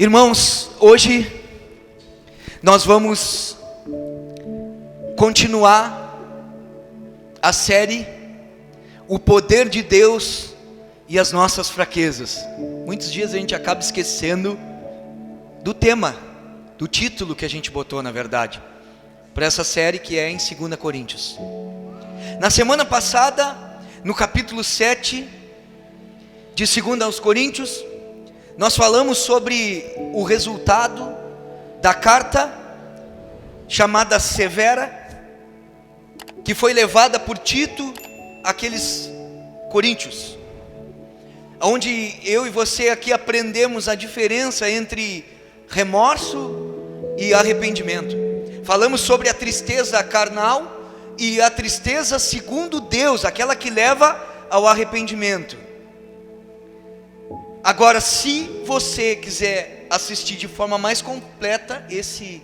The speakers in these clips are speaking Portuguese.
Irmãos, hoje nós vamos continuar a série O Poder de Deus e as Nossas Fraquezas. Muitos dias a gente acaba esquecendo do tema, do título que a gente botou, na verdade, para essa série, que é em 2 Coríntios. Na semana passada, no capítulo 7 de 2 Coríntios, nós falamos sobre o resultado da carta chamada Severa, que foi levada por Tito àqueles coríntios, onde eu e você aqui aprendemos a diferença entre remorso e arrependimento. Falamos sobre a tristeza carnal e a tristeza segundo Deus, aquela que leva ao arrependimento. Agora, se você quiser assistir de forma mais completa esse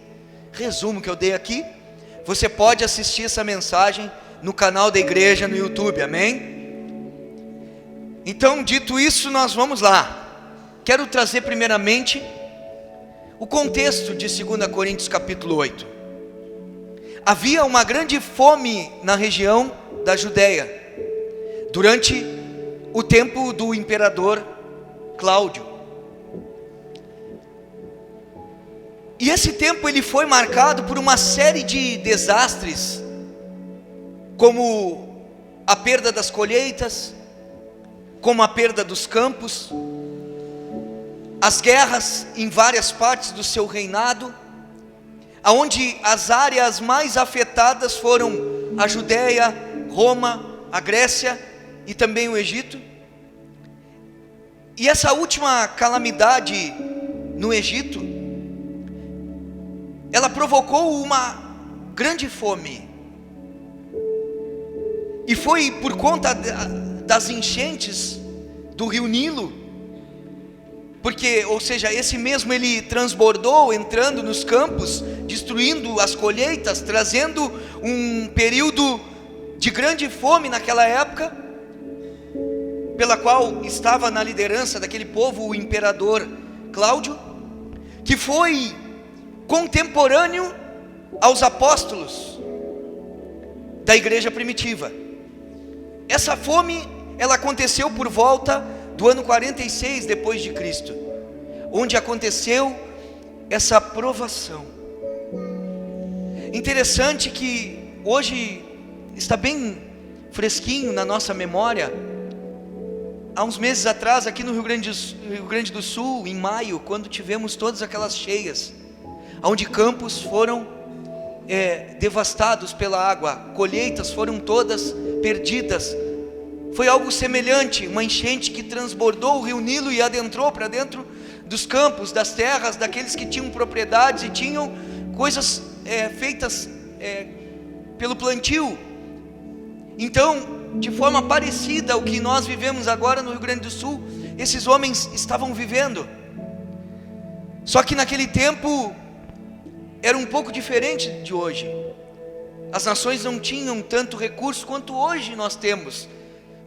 resumo que eu dei aqui, você pode assistir essa mensagem no canal da igreja no YouTube, amém? Então, dito isso, nós vamos lá. Quero trazer primeiramente o contexto de 2 Coríntios capítulo 8. Havia uma grande fome na região da Judéia, durante o tempo do imperador Cláudio. E esse tempo ele foi marcado por uma série de desastres, como a perda das colheitas, como a perda dos campos, as guerras em várias partes do seu reinado, aonde as áreas mais afetadas foram a Judéia, Roma, a Grécia e também o Egito. E essa última calamidade no Egito, ela provocou uma grande fome. E foi por conta das enchentes do rio Nilo, porque, ou seja, esse mesmo ele transbordou, entrando nos campos, destruindo as colheitas, trazendo um período de grande fome naquela época, pela qual estava na liderança daquele povo o imperador Cláudio, que foi contemporâneo aos apóstolos da igreja primitiva. Essa fome, ela aconteceu por volta do ano 46 depois de Cristo, onde aconteceu essa provação. Interessante que hoje está bem fresquinho na nossa memória. Há uns meses atrás, aqui no Rio Grande do Sul, em maio, quando tivemos todas aquelas cheias, onde campos foram devastados pela água, colheitas foram todas perdidas. Foi algo semelhante, uma enchente que transbordou o rio Nilo e adentrou para dentro dos campos, das terras, daqueles que tinham propriedades e tinham coisas feitas pelo plantio. Então, de forma parecida ao que nós vivemos agora no Rio Grande do Sul, esses homens estavam vivendo. Só que naquele tempo era um pouco diferente de hoje. As nações não tinham tanto recurso quanto hoje nós temos.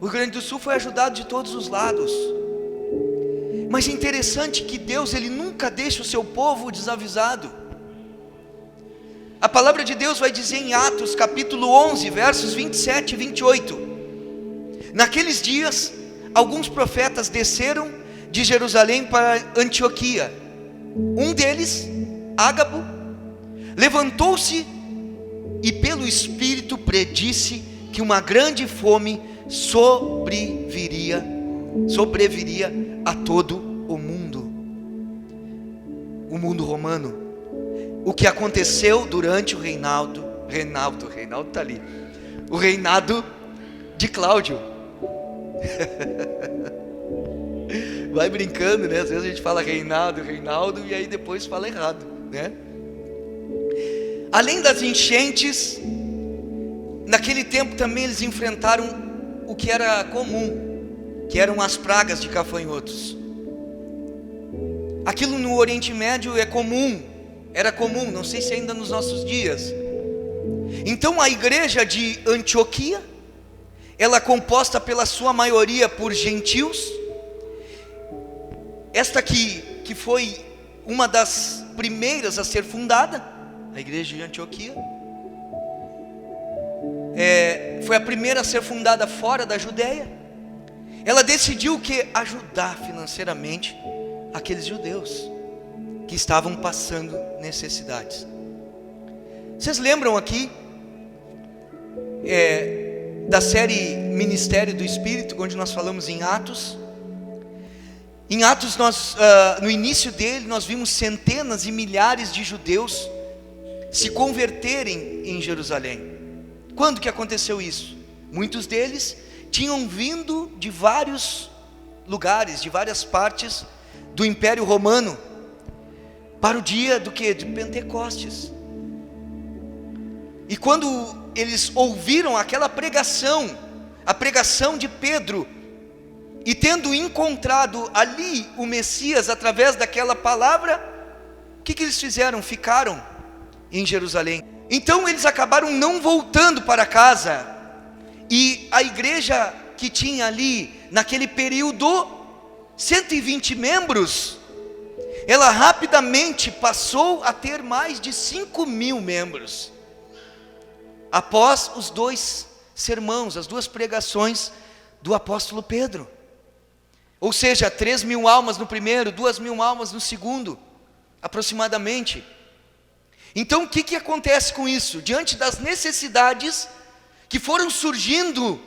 O Rio Grande do Sul foi ajudado de todos os lados. Mas é interessante que Deus, ele nunca deixa o seu povo desavisado. A palavra de Deus vai dizer em Atos capítulo 11, versos 27 e 28. Naqueles dias, alguns profetas desceram de Jerusalém para Antioquia. Um deles, Ágabo, levantou-se e pelo Espírito predisse que uma grande fome sobreviria a todo o mundo romano. O que aconteceu durante o reinado está ali, o reinado de Cláudio. Vai brincando, né? Às vezes a gente fala Reinaldo, e aí depois fala errado, né? Além das enchentes, naquele tempo também eles enfrentaram o que era comum, que eram as pragas de gafanhotos. Aquilo no Oriente Médio era comum, não sei se ainda nos nossos dias. Então a igreja de Antioquia, ela é composta pela sua maioria por gentios. Esta que foi uma das primeiras a ser fundada, a igreja de Antioquia. Foi a primeira a ser fundada fora da Judéia. Ela decidiu ajudar financeiramente aqueles judeus que estavam passando necessidades. Vocês lembram aqui da série Ministério do Espírito, onde nós falamos em Atos? Em Atos, no início dele, nós vimos centenas e milhares de judeus se converterem em Jerusalém. Quando que aconteceu isso? Muitos deles tinham vindo de vários lugares, de várias partes do Império Romano, para o dia de Pentecostes. E quando eles ouviram aquela pregação, a pregação de Pedro, e tendo encontrado ali o Messias através daquela palavra, o que eles fizeram? Ficaram em Jerusalém. Então eles acabaram não voltando para casa, e a igreja que tinha ali, naquele período, 120 membros, ela rapidamente passou a ter mais de 5.000 membros, após os 2 sermãos, as 2 pregações do apóstolo Pedro. Ou seja, 3.000 almas no primeiro, 2.000 almas no segundo, aproximadamente. Então o que acontece com isso? Diante das necessidades que foram surgindo,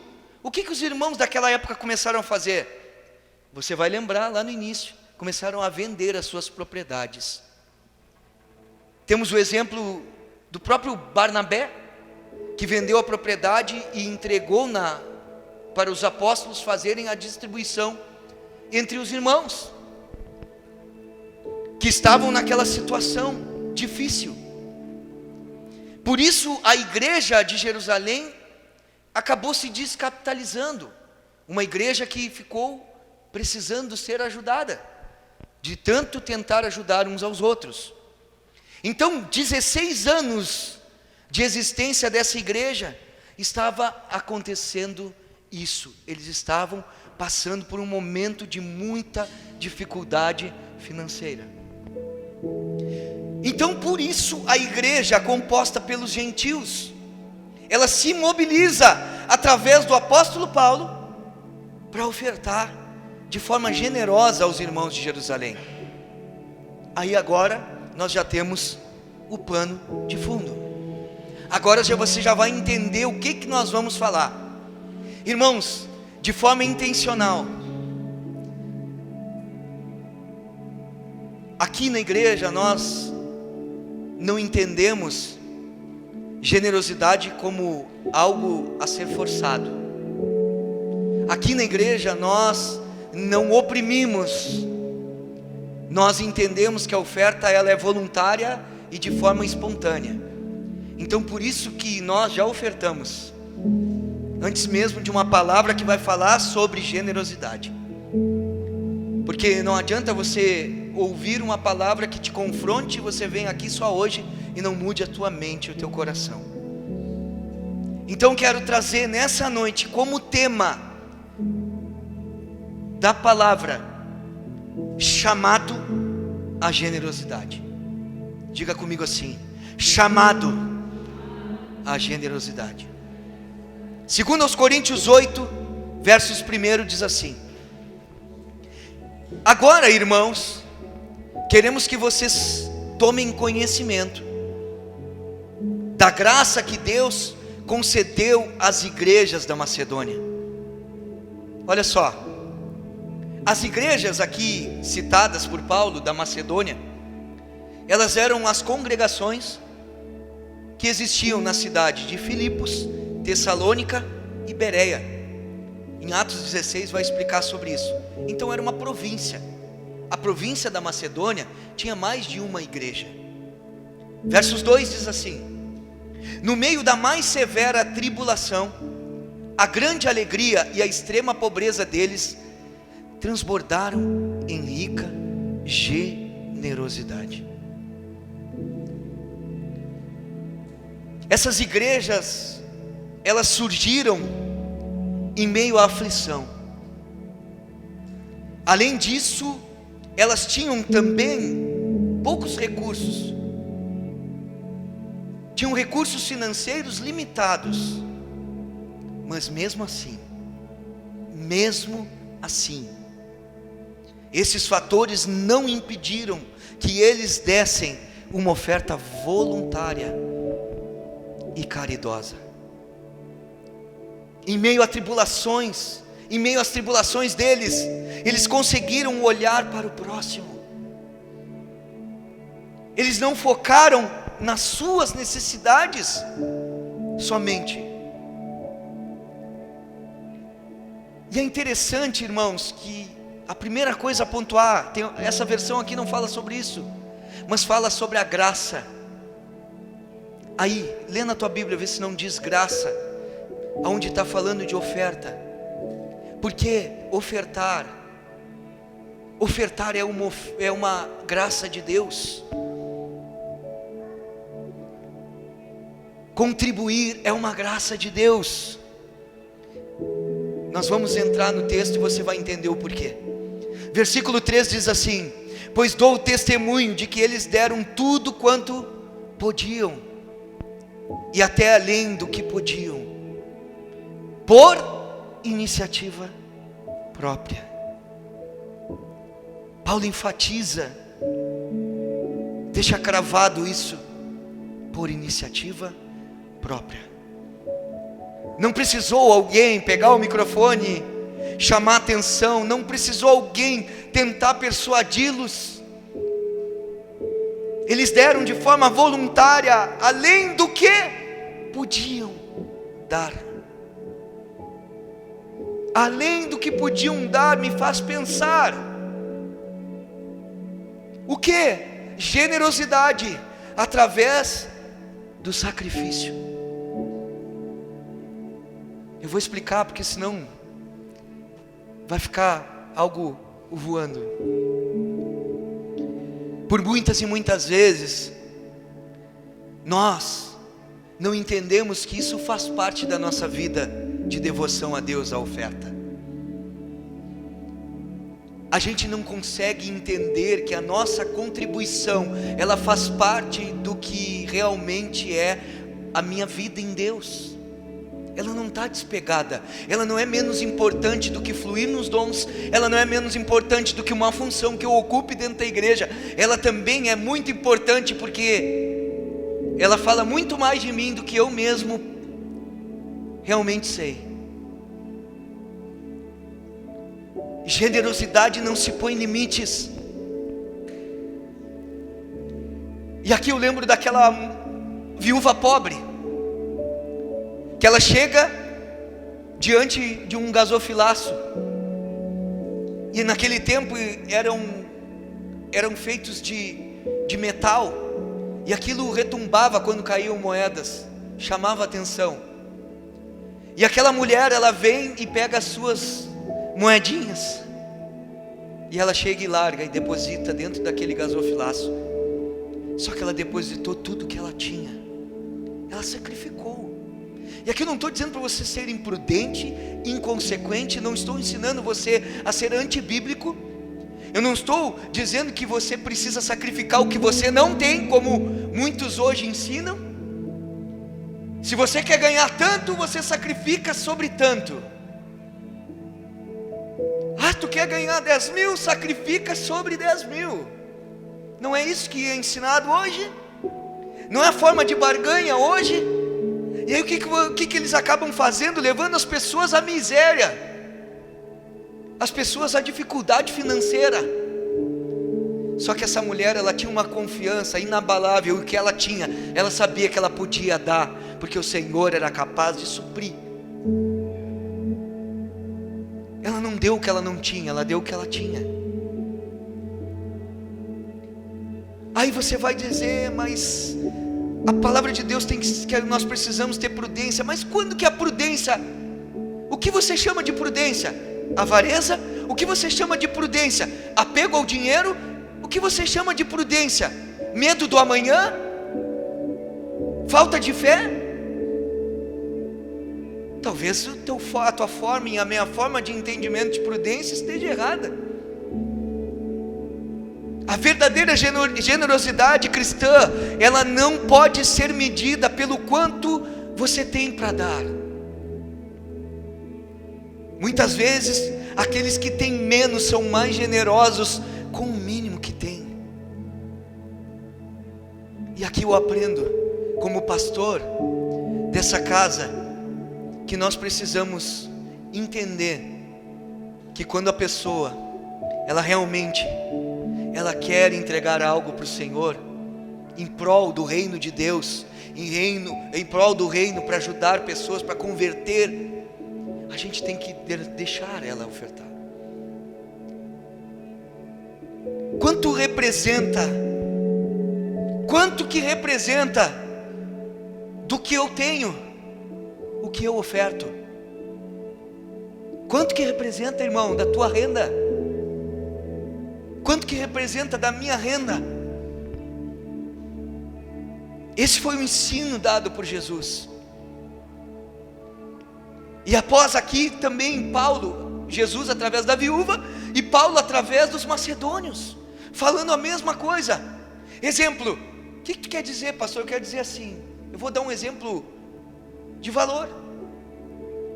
o que os irmãos daquela época começaram a fazer? Você vai lembrar lá no início, começaram a vender as suas propriedades. Temos o exemplo do próprio Barnabé, que vendeu a propriedade e entregou para os apóstolos fazerem a distribuição entre os irmãos que estavam naquela situação difícil. Por isso a igreja de Jerusalém acabou se descapitalizando, uma igreja que ficou precisando ser ajudada, de tanto tentar ajudar uns aos outros. Então 16 anos de existência dessa igreja, estava acontecendo isso. Eles estavam passando por um momento de muita dificuldade financeira. Então por isso a igreja composta pelos gentios, ela se mobiliza através do apóstolo Paulo para ofertar de forma generosa aos irmãos de Jerusalém. Aí agora nós já temos o pano de fundo. Agora você já vai entender o que nós vamos falar. Irmãos, de forma intencional, aqui na igreja nós não entendemos generosidade como algo a ser forçado. Aqui na igreja nós não oprimimos. Nós entendemos que a oferta ela é voluntária e de forma espontânea. Então por isso que nós já ofertamos, antes mesmo de uma palavra que vai falar sobre generosidade. Porque não adianta você ouvir uma palavra que te confronte, e você vem aqui só hoje e não mude a tua mente e o teu coração. Então quero trazer nessa noite como tema da palavra, chamado à generosidade. Diga comigo assim: chamado à generosidade. Segundo aos Coríntios 8, versos 1 diz assim: agora, irmãos, queremos que vocês tomem conhecimento da graça que Deus concedeu às igrejas da Macedônia. Olha só, as igrejas aqui citadas por Paulo da Macedônia, elas eram as congregações que existiam na cidade de Filipos, Tessalônica e Bereia. Em Atos 16 vai explicar sobre isso. Então era uma província. A província da Macedônia tinha mais de uma igreja. Versos 2 diz assim: no meio da mais severa tribulação, a grande alegria e a extrema pobreza deles transbordaram em rica generosidade. Essas igrejas, elas surgiram em meio à aflição. Além disso, elas tinham também poucos recursos, tinham recursos financeiros limitados, mas mesmo assim, esses fatores não impediram que eles dessem uma oferta voluntária e caridosa. Em meio às tribulações deles, eles conseguiram olhar para o próximo. Eles não focaram nas suas necessidades somente. E é interessante, irmãos, que a primeira coisa a pontuar, essa versão aqui não fala sobre isso, mas fala sobre a graça. Aí, lê na tua Bíblia, vê se não diz graça, aonde está falando de oferta. Porque ofertar é uma graça de Deus. Contribuir é uma graça de Deus. Nós vamos entrar no texto e você vai entender o porquê. Versículo 3 diz assim: pois dou testemunho de que eles deram tudo quanto podiam, e até além do que podiam, por iniciativa própria. Paulo enfatiza, deixa cravado isso, por iniciativa própria. Não precisou alguém pegar o microfone, chamar atenção, não precisou alguém tentar persuadi-los. Eles deram de forma voluntária, além do que podiam dar. Além do que podiam dar, me faz pensar. O que? Generosidade, através do sacrifício. Eu vou explicar, porque senão vai ficar algo voando. Por muitas e muitas vezes, nós não entendemos que isso faz parte da nossa vida de devoção a Deus, a oferta. A gente não consegue entender que a nossa contribuição, ela faz parte do que realmente é a minha vida em Deus. Ela não está despegada, ela não é menos importante do que fluir nos dons, ela não é menos importante do que uma função que eu ocupe dentro da igreja. Ela também é muito importante porque ela fala muito mais de mim do que eu mesmo realmente sei. Generosidade não se põe limites. E aqui eu lembro daquela viúva pobre, que ela chega diante de um gasofilaço, e naquele tempo eram feitos de metal, e aquilo retumbava quando caíam moedas, chamava atenção. E aquela mulher, ela vem e pega as suas moedinhas, e ela chega e larga e deposita dentro daquele gasofilaço. Só que ela depositou tudo que ela tinha, ela sacrificou. E aqui eu não estou dizendo para você ser imprudente, inconsequente, não estou ensinando você a ser antibíblico. Eu não estou dizendo que você precisa sacrificar o que você não tem, como muitos hoje ensinam. Se você quer ganhar tanto, você sacrifica sobre tanto. Tu quer ganhar 10 mil, sacrifica sobre 10 mil. Não é isso que é ensinado hoje? Não é a forma de barganha hoje? E aí o que eles acabam fazendo? Levando as pessoas à miséria, as pessoas à dificuldade financeira. Só que essa mulher, ela tinha uma confiança inabalável. O que ela tinha, ela sabia que ela podia dar, porque o Senhor era capaz de suprir. Ela não deu o que ela não tinha, ela deu o que ela tinha. Aí você vai dizer, mas a palavra de Deus tem que nós precisamos ter prudência. Mas quando que a prudência? O que você chama de prudência? Avareza? O que você chama de prudência? Apego ao dinheiro? O que você chama de prudência? Medo do amanhã? Falta de fé? Talvez a tua forma e a minha forma de entendimento de prudência esteja errada. A verdadeira generosidade cristã, ela não pode ser medida pelo quanto você tem para dar. Muitas vezes, aqueles que têm menos são mais generosos com o mínimo que têm. E aqui eu aprendo, como pastor dessa casa, que nós precisamos entender que quando a pessoa, ela realmente, ela quer entregar algo para o Senhor, em prol do reino de Deus, em prol do reino, para ajudar pessoas, para converter, a gente tem que deixar ela ofertar. Quanto que representa do que eu tenho, o que eu oferto? Quanto que representa, irmão, da tua renda? Quanto que representa da minha renda? Esse foi o ensino dado por Jesus. E após aqui também Paulo, Jesus através da viúva, e Paulo através dos macedônios, falando a mesma coisa. Exemplo, o que tu quer dizer, pastor? Eu quero dizer assim, eu vou dar um exemplo de valor.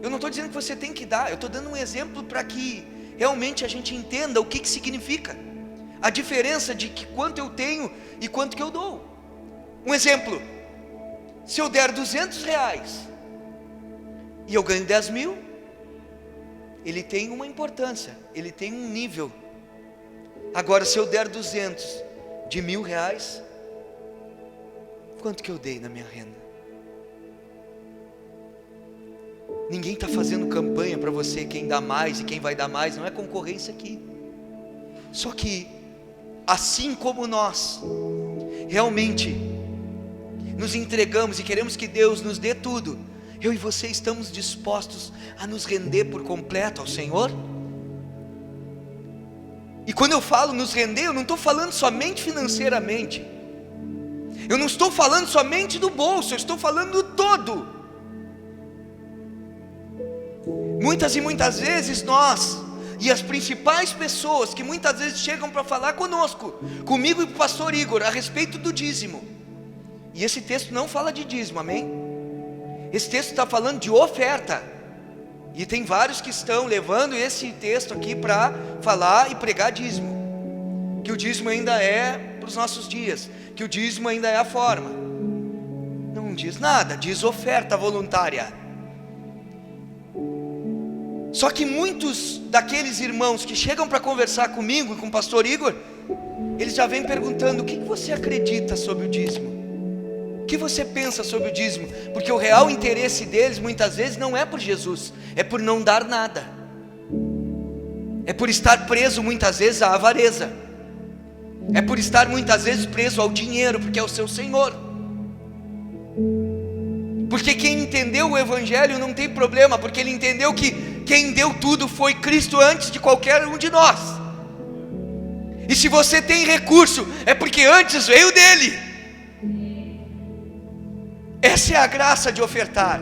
Eu não estou dizendo que você tem que dar, eu estou dando um exemplo para que realmente a gente entenda o que significa a diferença de que quanto eu tenho e quanto que eu dou. Um exemplo, se eu der R$200 e eu ganho 10 mil, ele tem uma importância, ele tem um nível. Agora, se eu der 200 de R$1.000, quanto que eu dei na minha renda? Ninguém está fazendo campanha para você, quem dá mais e quem vai dar mais, não é concorrência aqui. Só que, assim como nós realmente nos entregamos e queremos que Deus nos dê tudo, eu e você estamos dispostos a nos render por completo ao Senhor? E quando eu falo nos render, eu não estou falando somente financeiramente, eu não estou falando somente do bolso, eu estou falando do todo. Muitas e muitas vezes nós, e as principais pessoas que muitas vezes chegam para falar conosco, comigo e com o pastor Igor, a respeito do dízimo, e esse texto não fala de dízimo, amém? Esse texto está falando de oferta, e tem vários que estão levando esse texto aqui para falar e pregar dízimo, que o dízimo ainda é para os nossos dias, que o dízimo ainda é a forma. Não diz nada, diz oferta voluntária. Só que muitos daqueles irmãos que chegam para conversar comigo e com o pastor Igor, eles já vêm perguntando: o que você acredita sobre o dízimo? O que você pensa sobre o dízimo? Porque o real interesse deles muitas vezes não é por Jesus, é por não dar nada, é por estar preso muitas vezes à avareza, é por estar muitas vezes preso ao dinheiro, porque é o seu Senhor. Porque quem entendeu o Evangelho não tem problema, porque ele entendeu que quem deu tudo foi Cristo antes de qualquer um de nós. E se você tem recurso, é porque antes veio dele. Essa é a graça de ofertar.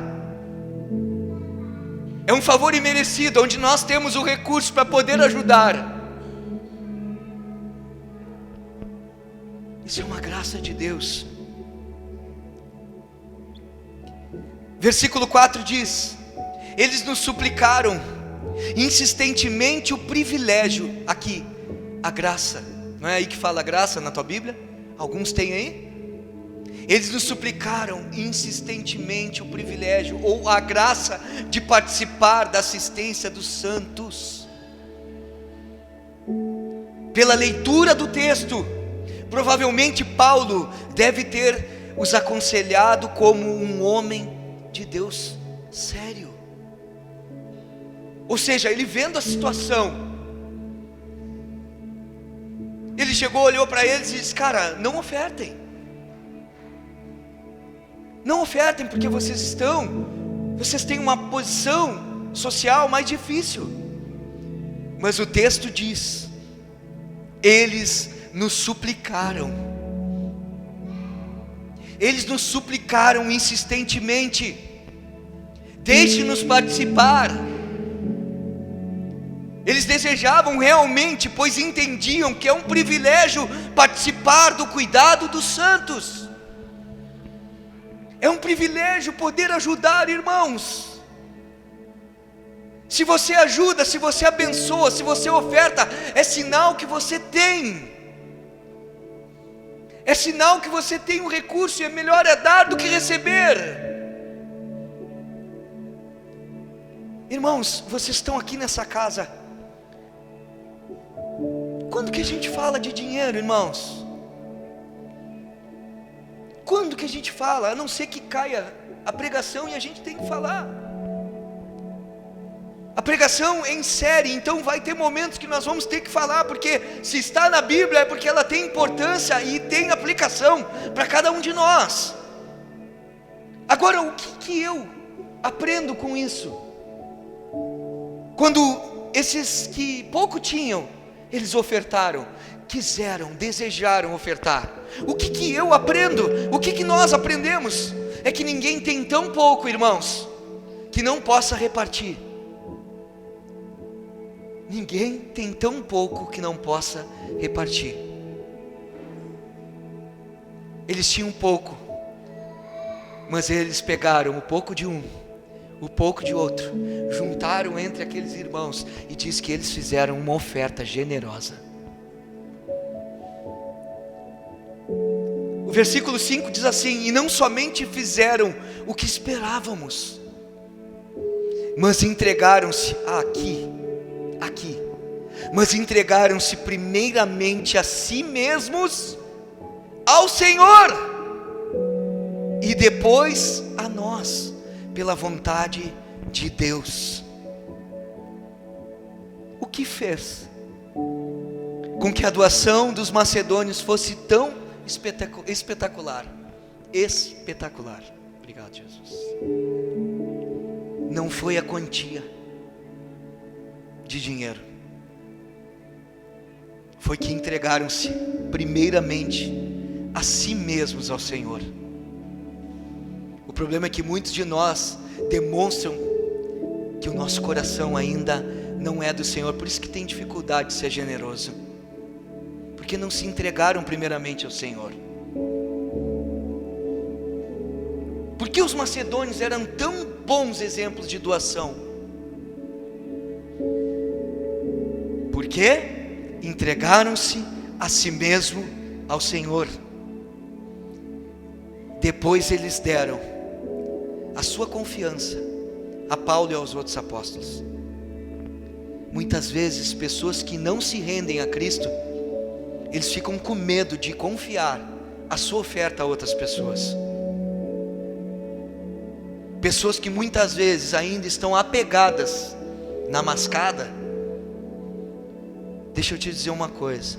É um favor imerecido, onde nós temos o recurso para poder ajudar. Isso é uma graça de Deus. Versículo 4 diz: eles nos suplicaram insistentemente o privilégio. Aqui, a graça, não é aí que fala graça na tua Bíblia? Alguns têm aí? Eles nos suplicaram insistentemente o privilégio, ou a graça de participar da assistência dos santos. Pela leitura do texto, provavelmente Paulo deve ter os aconselhado como um homem de Deus sério. Ou seja, ele vendo a situação, ele chegou, olhou para eles e disse: cara, não ofertem, não ofertem, porque vocês têm uma posição social mais difícil. Mas o texto diz: eles nos suplicaram, eles nos suplicaram insistentemente: deixe-nos participar. Eles desejavam realmente, pois entendiam que é um privilégio participar do cuidado dos santos. É um privilégio poder ajudar, irmãos. Se você ajuda, se você abençoa, se você oferta, é sinal que você tem. É sinal que você tem um recurso, e é melhor dar do que receber. Irmãos, vocês estão aqui nessa casa. Quando que a gente fala de dinheiro, irmãos? Quando que a gente fala? A não ser que caia a pregação e a gente tem que falar. A pregação é em série, então vai ter momentos que nós vamos ter que falar, porque se está na Bíblia é porque ela tem importância e tem aplicação para cada um de nós. Agora, o que eu aprendo com isso? Quando esses que pouco tinham, eles ofertaram, quiseram, desejaram ofertar. O que eu aprendo? O que nós aprendemos? É que ninguém tem tão pouco, irmãos, que não possa repartir. Ninguém tem tão pouco que não possa repartir. Eles tinham pouco, mas eles pegaram o pouco de um, o pouco de outro, juntaram entre aqueles irmãos, e diz que eles fizeram uma oferta generosa. O versículo 5 diz assim: e não somente fizeram o que esperávamos, mas entregaram-se mas entregaram-se primeiramente a si mesmos, ao Senhor, e depois a nós, pela vontade de Deus. O que fez com que a doação dos macedônios fosse tão espetacular? Obrigado, Jesus. Não foi a quantia de dinheiro, foi que entregaram-se primeiramente a si mesmos ao Senhor. O problema é que muitos de nós demonstram que o nosso coração ainda não é do Senhor, por isso que tem dificuldade de ser generoso, porque não se entregaram primeiramente ao Senhor. Por que os macedônios eram tão bons exemplos de doação? Porque entregaram-se a si mesmo ao Senhor. Depois eles deram a sua confiança a Paulo e aos outros apóstolos. Muitas vezes pessoas que não se rendem a Cristo, eles ficam com medo de confiar a sua oferta a outras pessoas. Pessoas que muitas vezes ainda estão apegadas na mascada. Deixa eu te dizer uma coisa,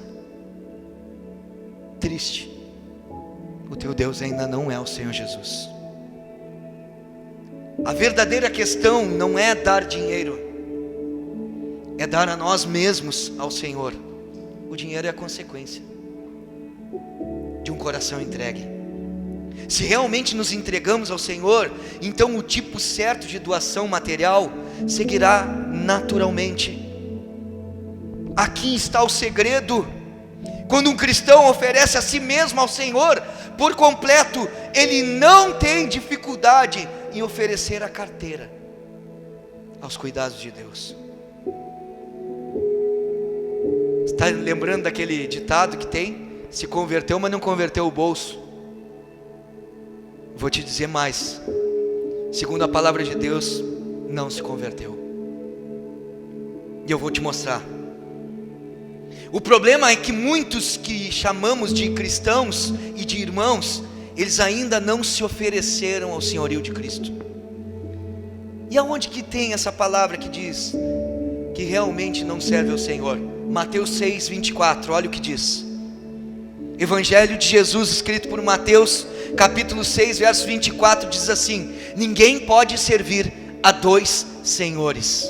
triste, o teu Deus ainda não é o Senhor Jesus. A verdadeira questão não é dar dinheiro, é dar a nós mesmos ao Senhor. O dinheiro é a consequência de um coração entregue. Se realmente nos entregamos ao Senhor, então o tipo certo de doação material seguirá naturalmente. Aqui está o segredo. Quando um cristão oferece a si mesmo ao Senhor por completo, ele não tem dificuldade em oferecer a carteira aos cuidados de Deus. Está lembrando daquele ditado que tem? Se converteu, mas não converteu o bolso. Vou te dizer mais, segundo a palavra de Deus, não se converteu. E eu vou te mostrar. O problema é que muitos que chamamos de cristãos e de irmãos, eles ainda não se ofereceram ao senhorio de Cristo. E aonde que tem essa palavra que diz que realmente não serve ao Senhor? Mateus 6, 24, olha o que diz. Evangelho de Jesus, escrito por Mateus, capítulo 6, verso 24, diz assim: ninguém pode servir a dois senhores,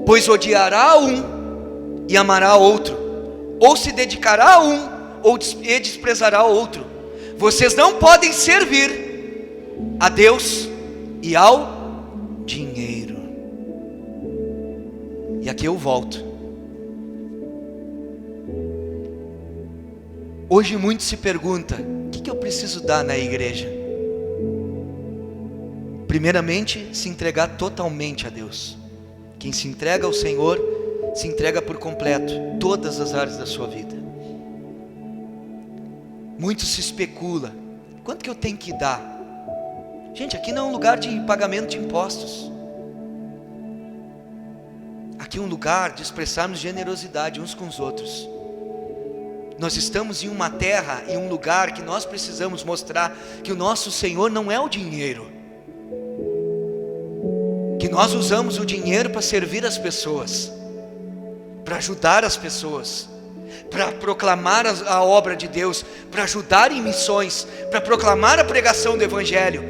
pois odiará um e amará outro, ou se dedicará a um e desprezará o outro. Vocês não podem servir a Deus e ao dinheiro. E aqui eu volto. Hoje muito se pergunta: o que eu preciso dar na igreja? Primeiramente, se entregar totalmente a Deus. Quem se entrega ao Senhor, se entrega por completo, todas as áreas da sua vida. Muito se especula: quanto que eu tenho que dar? Gente, aqui não é um lugar de pagamento de impostos. Aqui é um lugar de expressarmos generosidade uns com os outros. Nós estamos em uma terra, em um lugar que nós precisamos mostrar que o nosso Senhor não é o dinheiro, que nós usamos o dinheiro para servir as pessoas, para ajudar as pessoas, para proclamar a obra de Deus, para ajudar em missões, para proclamar a pregação do Evangelho,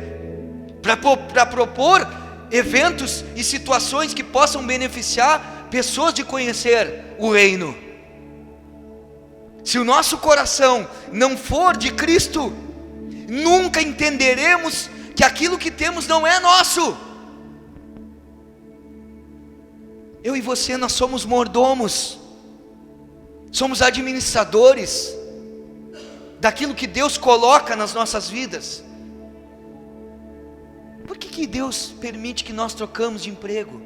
para propor eventos e situações que possam beneficiar pessoas de conhecer o reino. Se o nosso coração não for de Cristo, nunca entenderemos que aquilo que temos não é nosso. Eu e você, nós somos mordomos, somos administradores daquilo que Deus coloca nas nossas vidas. Por que Deus permite que nós trocamos de emprego?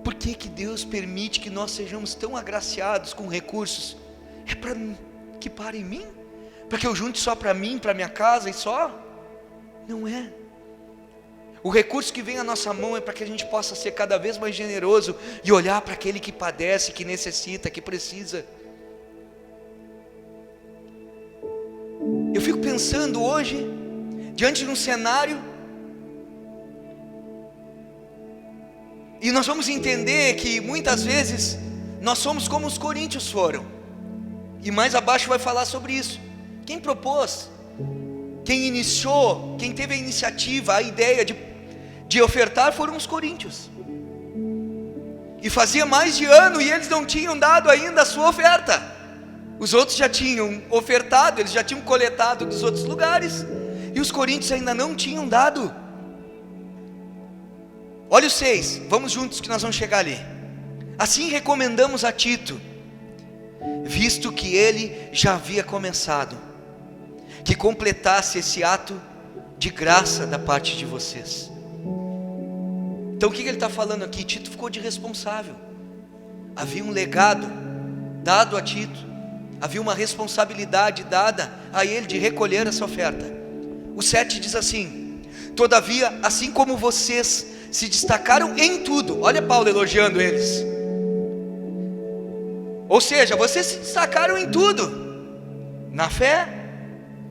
Por que Deus permite que nós sejamos tão agraciados com recursos? É para que pare em mim? Para que eu junte só para mim, para minha casa e só? Não é. O recurso que vem à nossa mão é para que a gente possa ser cada vez mais generoso e olhar para aquele que padece, que necessita, que precisa. Eu fico pensando hoje, diante de um cenário, e nós vamos entender que muitas vezes nós somos como os coríntios foram. E mais abaixo vai falar sobre isso. Quem propôs, quem iniciou, quem teve a iniciativa, a ideia de ofertar foram os coríntios. E fazia mais de ano e eles não tinham dado ainda a sua oferta. Os outros já tinham ofertado, eles já tinham coletado dos outros lugares, e os coríntios ainda não tinham dado. Olha o 6, vamos juntos que nós vamos chegar ali. Assim recomendamos a Tito, visto que ele já havia começado, que completasse esse ato de graça da parte de vocês. Então o que ele está falando aqui? Tito ficou de responsável. Havia um legado dado a Tito, havia uma responsabilidade dada a ele de recolher essa oferta. O 7 diz assim: todavia, assim como vocês se destacaram em tudo. Olha Paulo elogiando eles. Ou seja, vocês se destacaram em tudo: na fé,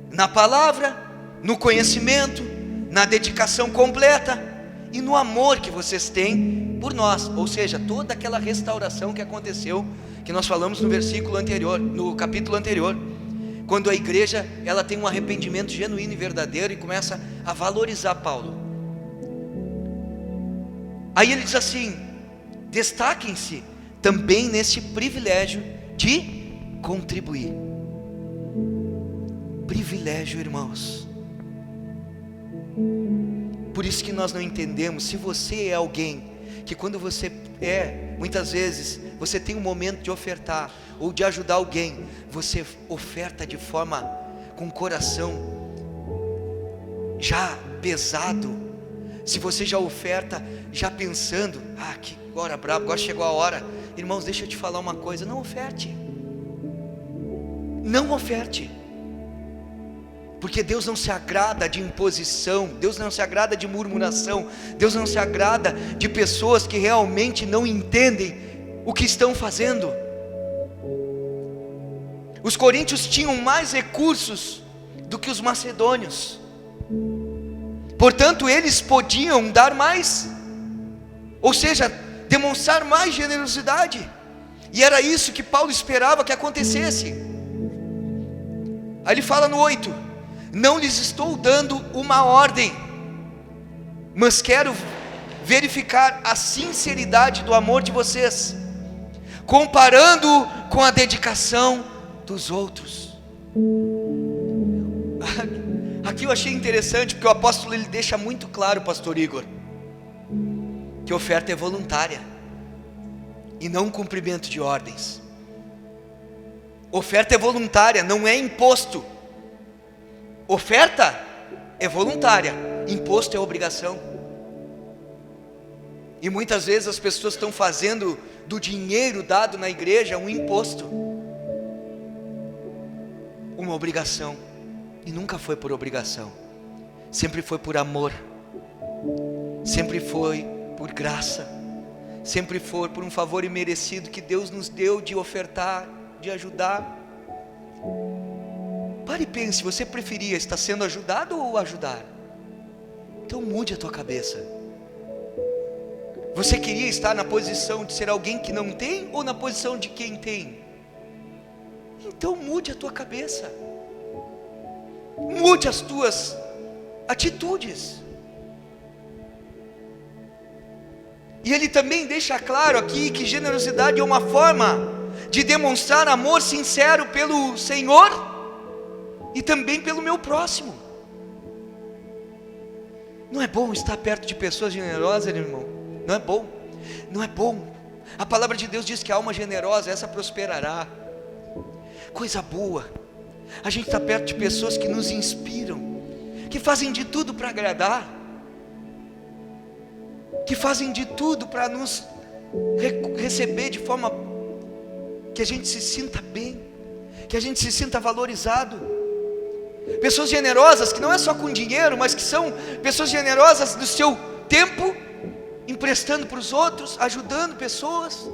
na palavra, no conhecimento, na dedicação completa e no amor que vocês têm por nós. Ou seja, toda aquela restauração que aconteceu, que nós falamos no versículo anterior, no capítulo anterior, quando a igreja ela tem um arrependimento genuíno e verdadeiro e começa a valorizar Paulo. Aí ele diz assim: destaquem-se também nesse privilégio de contribuir. Privilégio, irmãos. Por isso que nós não entendemos. Se você é alguém que quando você muitas vezes você tem um momento de ofertar ou de ajudar alguém, você oferta de forma com o coração já pesado. Se você já oferta já pensando: que agora brabo, agora chegou a hora. Irmãos, deixa eu te falar uma coisa: não oferte. Não oferte. Porque Deus não se agrada de imposição, Deus não se agrada de murmuração, Deus não se agrada de pessoas que realmente não entendem o que estão fazendo. Os coríntios tinham mais recursos do que os macedônios, portanto eles podiam dar mais, ou seja, demonstrar mais generosidade, e era isso que Paulo esperava que acontecesse. Aí ele fala no 8: não lhes estou dando uma ordem, mas quero verificar a sinceridade do amor de vocês, comparando com a dedicação dos outros. Aqui eu achei interessante, porque o apóstolo ele deixa muito claro, pastor Igor, que oferta é voluntária e não cumprimento de ordens. Oferta é voluntária, não é imposto. Oferta é voluntária, imposto é obrigação. E muitas vezes as pessoas estão fazendo do dinheiro dado na igreja um imposto, uma obrigação. E nunca foi por obrigação, sempre foi por amor, sempre foi por graça, sempre foi por um favor imerecido que Deus nos deu de ofertar, de ajudar. Pare e pense, você preferia estar sendo ajudado ou ajudar? Então mude a tua cabeça. Você queria estar na posição de ser alguém que não tem ou na posição de quem tem? Então mude a tua cabeça, mude as tuas atitudes. E ele também deixa claro aqui que generosidade é uma forma de demonstrar amor sincero pelo Senhor e também pelo meu próximo. Não é bom estar perto de pessoas generosas, irmão? Não é bom, não é bom. A palavra de Deus diz que a alma generosa, essa prosperará. Coisa boa, a gente está perto de pessoas que nos inspiram, que fazem de tudo para agradar, que fazem de tudo para nos receber de forma que a gente se sinta bem, que a gente se sinta valorizado. Pessoas generosas que não é só com dinheiro, mas que são pessoas generosas do seu tempo, emprestando para os outros, ajudando pessoas.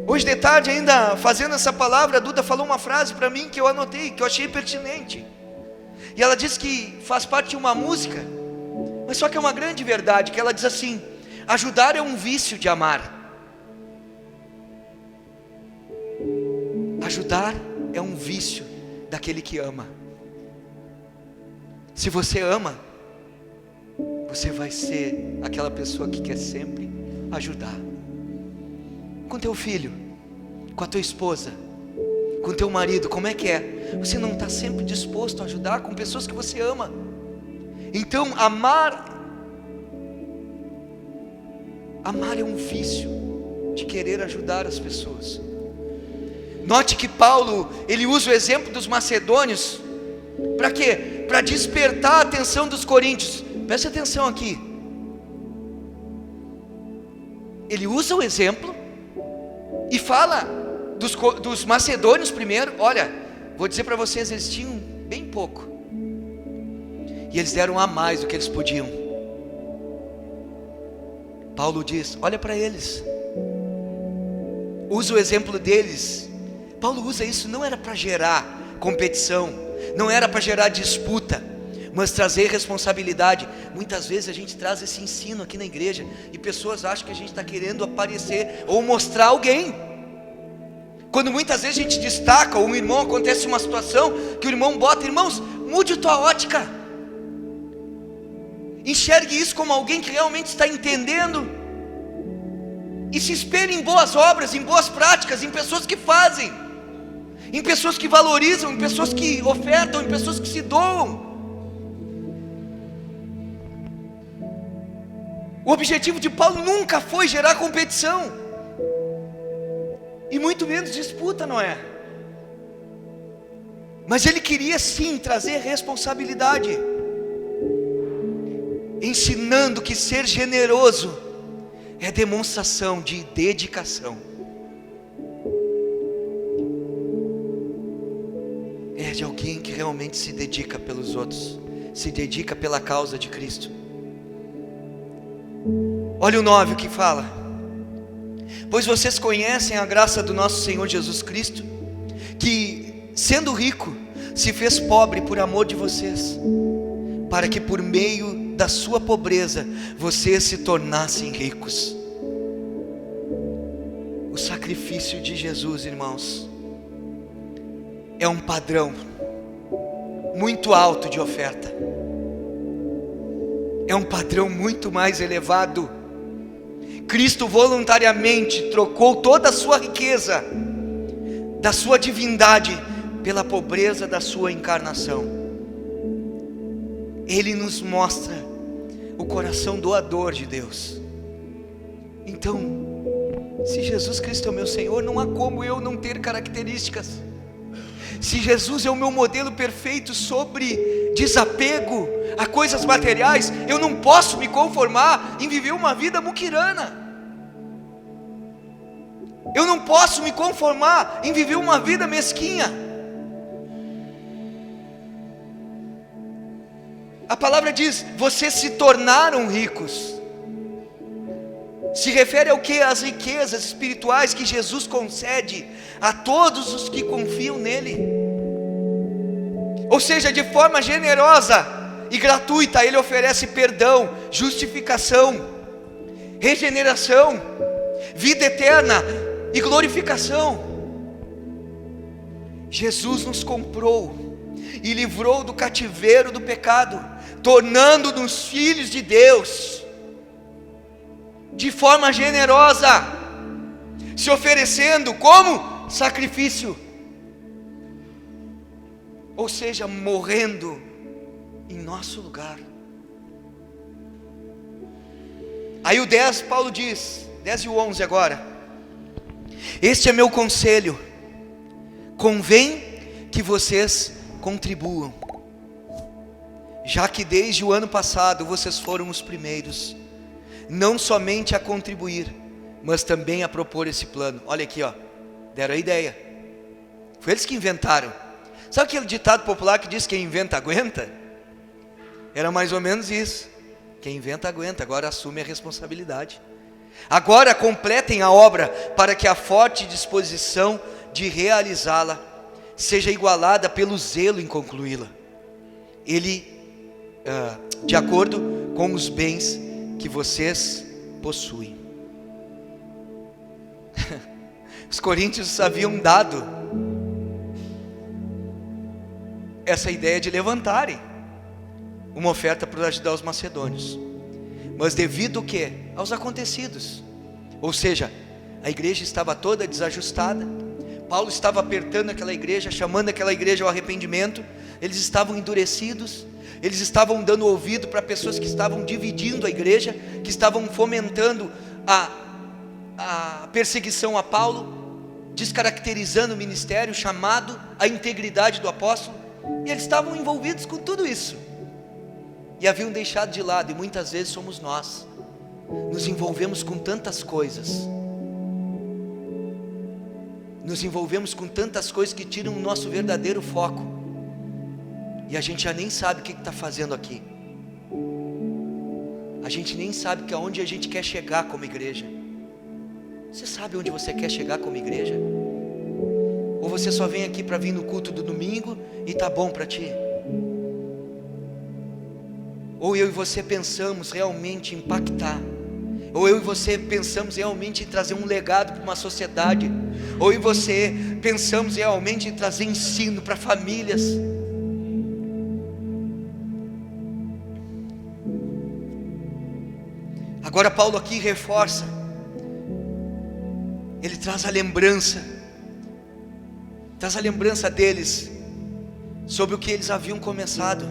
Hoje de tarde ainda fazendo essa palavra, a Duda falou uma frase para mim que eu anotei, que eu achei pertinente. E ela disse que faz parte de uma música, mas só que é uma grande verdade, que ela diz assim: ajudar é um vício de amar. Ajudar é um vício daquele que ama. Se você ama, você vai ser aquela pessoa que quer sempre ajudar. Com teu filho, com a tua esposa, com teu marido, como é que é? Você não está sempre disposto a ajudar com pessoas que você ama? Então amar é um vício de querer ajudar as pessoas. Note que Paulo, ele usa o exemplo dos macedônios, para quê? Para despertar a atenção dos coríntios. Preste atenção aqui. Ele usa o exemplo e fala dos macedônios primeiro. Olha, vou dizer para vocês, eles tinham bem pouco, e eles deram a mais do que eles podiam. Paulo diz, olha para eles, usa o exemplo deles. Paulo usa isso, não era para gerar competição, não era para gerar disputa, mas trazer responsabilidade. Muitas vezes a gente traz esse ensino aqui na igreja, e pessoas acham que a gente está querendo aparecer ou mostrar alguém, quando muitas vezes a gente destaca, ou um irmão, acontece uma situação, que o irmão bota, irmãos, mude a tua ótica, enxergue isso como alguém que realmente está entendendo, e se espelhe em boas obras, em boas práticas, em pessoas que fazem, em pessoas que valorizam, em pessoas que ofertam, em pessoas que se doam. O objetivo de Paulo nunca foi gerar competição, e muito menos disputa, não é? Mas ele queria sim trazer responsabilidade, ensinando que ser generoso é demonstração de dedicação, é de alguém que realmente se dedica pelos outros, se dedica pela causa de Cristo. Olha o 9 o que fala: pois vocês conhecem a graça do nosso Senhor Jesus Cristo, que sendo rico, se fez pobre por amor de vocês, para que por meio da sua pobreza, vocês se tornassem ricos. O sacrifício de Jesus, irmãos, é um padrão muito alto de oferta, é um padrão muito mais elevado. Cristo voluntariamente trocou toda a sua riqueza, da sua divindade, pela pobreza da sua encarnação. Ele nos mostra o coração doador de Deus. Então, se Jesus Cristo é o meu Senhor, não há como eu não ter características. Se Jesus é o meu modelo perfeito sobre desapego a coisas materiais, eu não posso me conformar em viver uma vida muquirana. Eu não posso me conformar em viver uma vida mesquinha. A palavra diz: vocês se tornaram ricos. Se refere ao que? Às riquezas espirituais que Jesus concede a todos os que confiam nele. Ou seja, de forma generosa e gratuita, Ele oferece perdão, justificação, regeneração, vida eterna e glorificação. Jesus nos comprou e livrou do cativeiro do pecado, tornando-nos filhos de Deus, de forma generosa, se oferecendo como sacrifício, ou seja, morrendo em nosso lugar. Aí o 10, Paulo diz, 10 e o 11 agora: este é meu conselho, convém que vocês contribuam, já que desde o ano passado vocês foram os primeiros, não somente a contribuir, mas também a propor esse plano. Olha aqui, ó, deram a ideia, foi eles que inventaram. Sabe aquele ditado popular que diz: quem inventa aguenta? Era mais ou menos isso. Quem inventa aguenta, agora assume a responsabilidade. Agora completem a obra, para que a forte disposição de realizá-la seja igualada pelo zelo em concluí-la. Ele, de acordo com os bens que vocês possuem. Os coríntios haviam dado essa ideia de levantarem uma oferta para ajudar os macedônios, mas devido ao quê? Aos acontecidos, ou seja, a igreja estava toda desajustada. Paulo estava apertando aquela igreja, chamando aquela igreja ao arrependimento. Eles estavam endurecidos, eles estavam dando ouvido para pessoas que estavam dividindo a igreja, que estavam fomentando a perseguição a Paulo, descaracterizando o ministério, o chamado, a integridade do apóstolo. E eles estavam envolvidos com tudo isso, e haviam deixado de lado. E muitas vezes somos nós, nos envolvemos com tantas coisas, nos envolvemos com tantas coisas que tiram o nosso verdadeiro foco, e a gente já nem sabe o que está fazendo aqui. A gente nem sabe que aonde a gente quer chegar como igreja. Você sabe onde você quer chegar como igreja? Ou você só vem aqui para vir no culto do domingo e tá bom para ti? Ou eu e você pensamos realmente em impactar? Ou eu e você pensamos realmente em trazer um legado para uma sociedade? Ou eu e você pensamos realmente em trazer ensino para famílias? Agora Paulo aqui reforça, ele traz a lembrança deles, sobre o que eles haviam começado.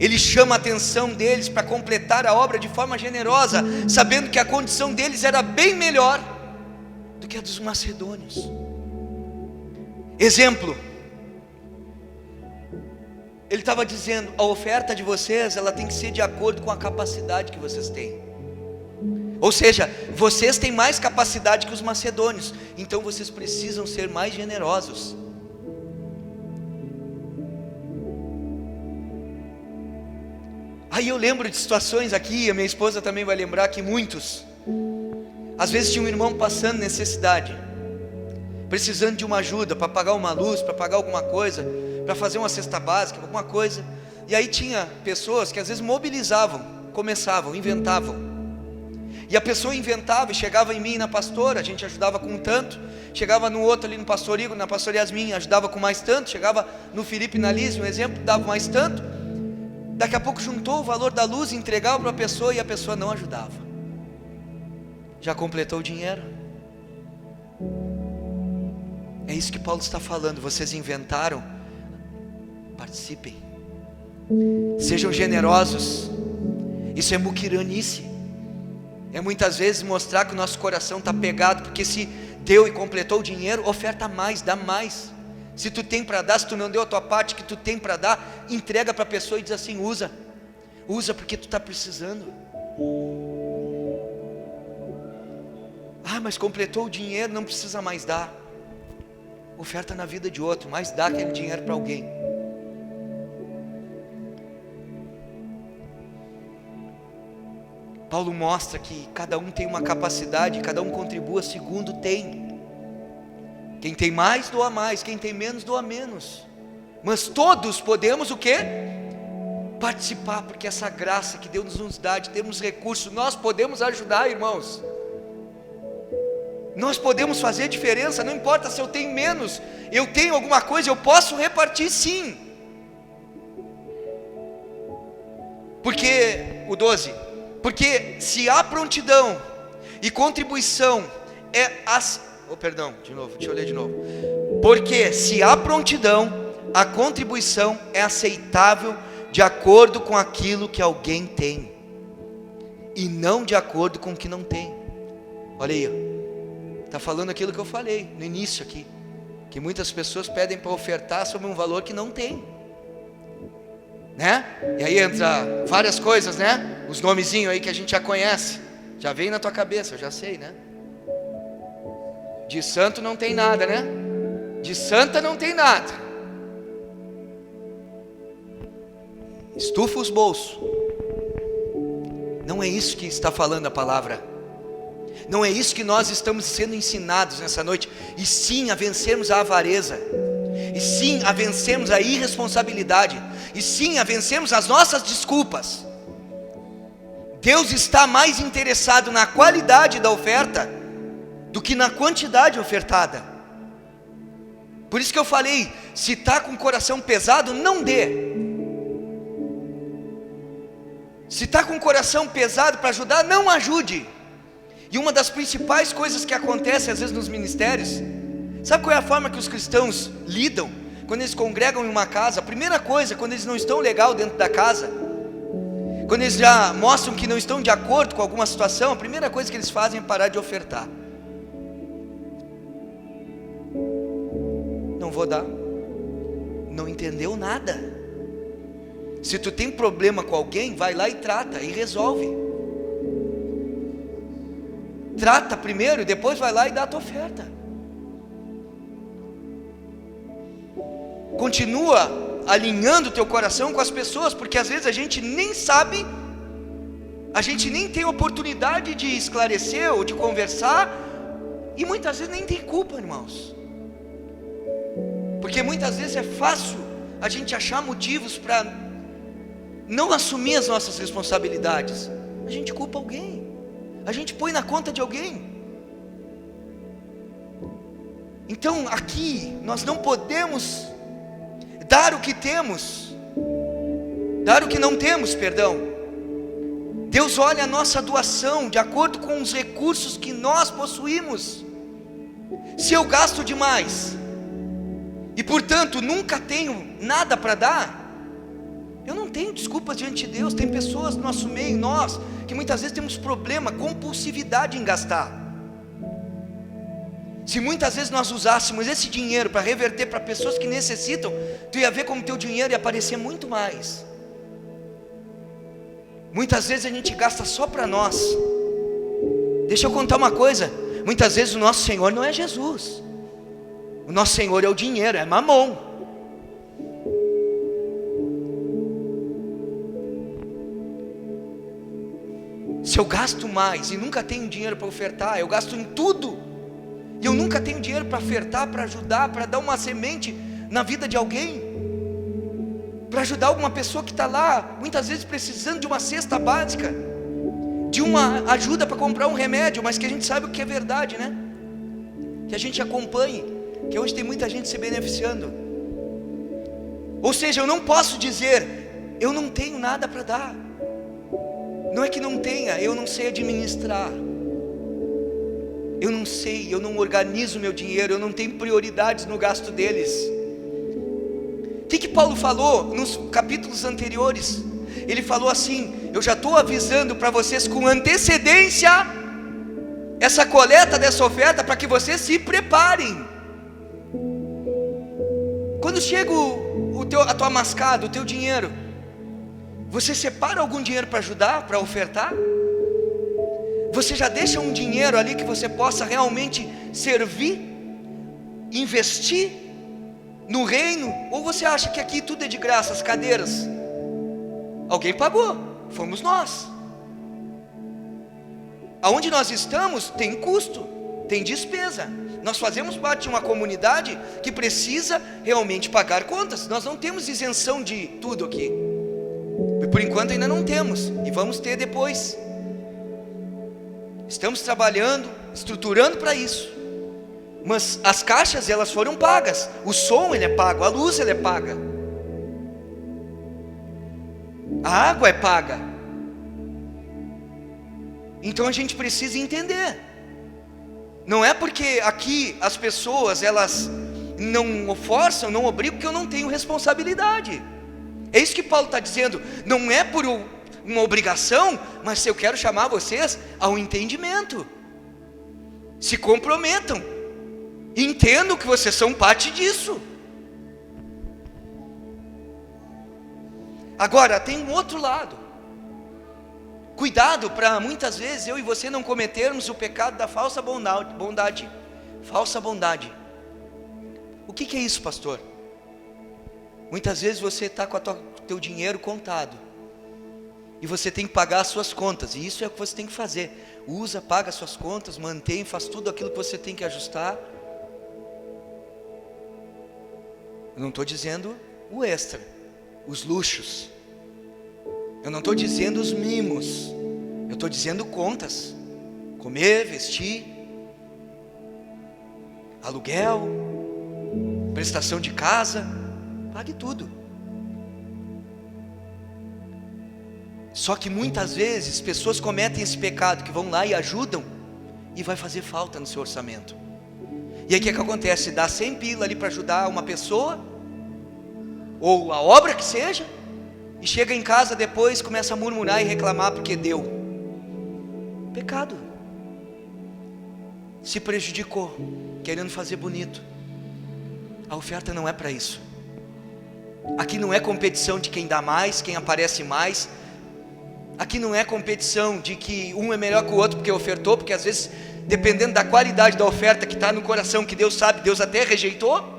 Ele chama a atenção deles para completar a obra de forma generosa, sabendo que a condição deles era bem melhor do que a dos macedônios. Exemplo, ele estava dizendo: a oferta de vocês, ela tem que ser de acordo com a capacidade que vocês têm. Ou seja, vocês têm mais capacidade que os macedônios, então vocês precisam ser mais generosos. Aí eu lembro de situações aqui, a minha esposa também vai lembrar, que muitos, às vezes tinha um irmão passando necessidade, precisando de uma ajuda para pagar uma luz, para pagar alguma coisa, para fazer uma cesta básica, alguma coisa. E aí tinha pessoas que às vezes mobilizavam, começavam, inventavam. E a pessoa inventava e chegava em mim e na pastora, a gente ajudava com um tanto. Chegava no outro ali, no pastor Igor, na pastora Yasmin, ajudava com mais tanto. Chegava no Felipe e na Liz, um exemplo, dava mais tanto. Daqui a pouco juntou o valor da luz, entregava para a pessoa e a pessoa não ajudava. Já completou o dinheiro? É isso que Paulo está falando. Vocês inventaram? Participem, sejam generosos, Isso é muquiranice. É muitas vezes mostrar que o nosso coração está pegado, porque se deu e completou o dinheiro, oferta mais, dá mais. Se tu tem para dar, se tu não deu a tua parte que tu tem para dar, entrega para a pessoa e diz assim: usa porque tu está precisando. Ah, mas completou o dinheiro, não precisa mais dar. Oferta na vida de outro, mas dá aquele dinheiro para alguém. Paulo mostra que cada um tem uma capacidade, cada um contribua segundo tem. Quem tem mais, doa mais, quem tem menos, doa menos. Mas todos podemos o quê? Participar, porque essa graça que Deus nos dá, de termos recursos, nós podemos ajudar, irmãos. Nós podemos fazer diferença, não importa se eu tenho menos, eu tenho alguma coisa, eu posso repartir sim. Porque, o 12, porque se há prontidão e contribuição deixa eu ler de novo. Porque se há prontidão, a contribuição é aceitável de acordo com aquilo que alguém tem, e não de acordo com o que não tem. Olha aí, está falando aquilo que eu falei no início aqui, que muitas pessoas pedem para ofertar sobre um valor que não tem, né? E aí entra várias coisas, né? Os nomezinhos aí que a gente já conhece, já vem na tua cabeça, eu já sei, né? De santo não tem nada, né? De santa não tem nada. Estufa os bolsos. Não é isso que está falando a palavra. Não é isso que nós estamos sendo ensinados nessa noite. E sim a vencermos a avareza. E sim a vencermos a irresponsabilidade. E sim a vencermos as nossas desculpas. Deus está mais interessado na qualidade da oferta do que na quantidade ofertada. Por isso que eu falei, se está com o coração pesado, não dê. Se está com o coração pesado para ajudar, não ajude. E uma das principais coisas que acontece às vezes nos ministérios, sabe qual é a forma que os cristãos lidam? Quando eles congregam em uma casa, a primeira coisa, quando eles não estão legal dentro da casa, quando eles já mostram que não estão de acordo com alguma situação, a primeira coisa que eles fazem é parar de ofertar. Não vou dar. Não entendeu nada. Se tu tem problema com alguém, vai lá e trata e resolve. Trata primeiro e depois vai lá e dá a tua oferta. Continua alinhando o teu coração com as pessoas, porque às vezes a gente nem sabe, a gente nem tem oportunidade de esclarecer ou de conversar, e muitas vezes nem tem culpa, irmãos. Porque muitas vezes é fácil a gente achar motivos para não assumir as nossas responsabilidades. A gente culpa alguém, a gente põe na conta de alguém. Então aqui nós não podemos dar o que temos, dar o que não temos, perdão. Deus olha a nossa doação de acordo com os recursos que nós possuímos. Se eu gasto demais e portanto nunca tenho nada para dar, eu não tenho desculpas diante de Deus. Tem pessoas no nosso meio, nós, que muitas vezes temos problema, compulsividade em gastar. Se muitas vezes nós usássemos esse dinheiro para reverter para pessoas que necessitam, tu ia ver como teu dinheiro ia aparecer muito mais. Muitas vezes a gente gasta só para nós. Deixa eu contar uma coisa, muitas vezes o nosso Senhor não é Jesus. O nosso Senhor é o dinheiro, é mamon. Se eu gasto mais e nunca tenho dinheiro para ofertar, eu gasto em tudo, e eu nunca tenho dinheiro para ofertar, para ajudar, para dar uma semente na vida de alguém, para ajudar alguma pessoa que está lá, muitas vezes precisando de uma cesta básica, de uma ajuda para comprar um remédio, mas que a gente sabe o que é verdade, né? Que a gente acompanhe, que hoje tem muita gente se beneficiando. Ou seja, eu não posso dizer, eu não tenho nada para dar. Não é que não tenha, eu não sei administrar. Eu não sei, eu não organizo meu dinheiro, eu não tenho prioridades no gasto deles. O que Paulo falou nos capítulos anteriores? ele falou assim: eu já estou avisando para vocês com antecedência essa coleta dessa oferta, para que vocês se preparem. Quando chega a tua mascada, o teu dinheiro, você separa algum dinheiro para ajudar, para ofertar? Você já deixa um dinheiro ali que você possa realmente servir, investir no reino? Ou você acha que aqui tudo é de graça? As cadeiras, alguém pagou, fomos nós. Aonde nós estamos tem custo, tem despesa. Nós fazemos parte de uma comunidade que precisa realmente pagar contas. Nós não temos isenção de tudo aqui. Por enquanto ainda não temos, e vamos ter depois. Estamos trabalhando, estruturando para isso. Mas as caixas, elas foram pagas. O som, ele é pago. A luz, ela é paga. A água é paga. Então a gente precisa entender. Não é porque aqui as pessoas, elas não forçam, não obrigam, que eu não tenho responsabilidade. É isso que Paulo está dizendo. Não é por uma obrigação, mas eu quero chamar vocês ao entendimento. Se comprometam. Entendam que vocês são parte disso. Agora, tem um outro lado. Cuidado para muitas vezes eu e você não cometermos o pecado da falsa bondade. Falsa bondade. O que é isso, pastor? Muitas vezes você está com o teu dinheiro contado, e você tem que pagar as suas contas, e isso é o que você tem que fazer. Usa, paga as suas contas, mantém, faz tudo aquilo que você tem que ajustar. Eu não estou dizendo o extra, os luxos. Eu não estou dizendo os mimos. Eu estou dizendo contas. Comer, vestir, aluguel, prestação de casa. Pague tudo. Só que muitas vezes pessoas cometem esse pecado, que vão lá e ajudam, e vai fazer falta no seu orçamento. E aí o que acontece? Dá 100 pila ali para ajudar uma pessoa, ou a obra que seja, e chega em casa depois, começa a murmurar e reclamar porque deu. Pecado. Se prejudicou, querendo fazer bonito. A oferta não é para isso. Aqui não é competição de quem dá mais, quem aparece mais. Aqui não é competição de que um é melhor que o outro porque ofertou, porque às vezes, dependendo da qualidade da oferta que está no coração, que Deus sabe, Deus até rejeitou.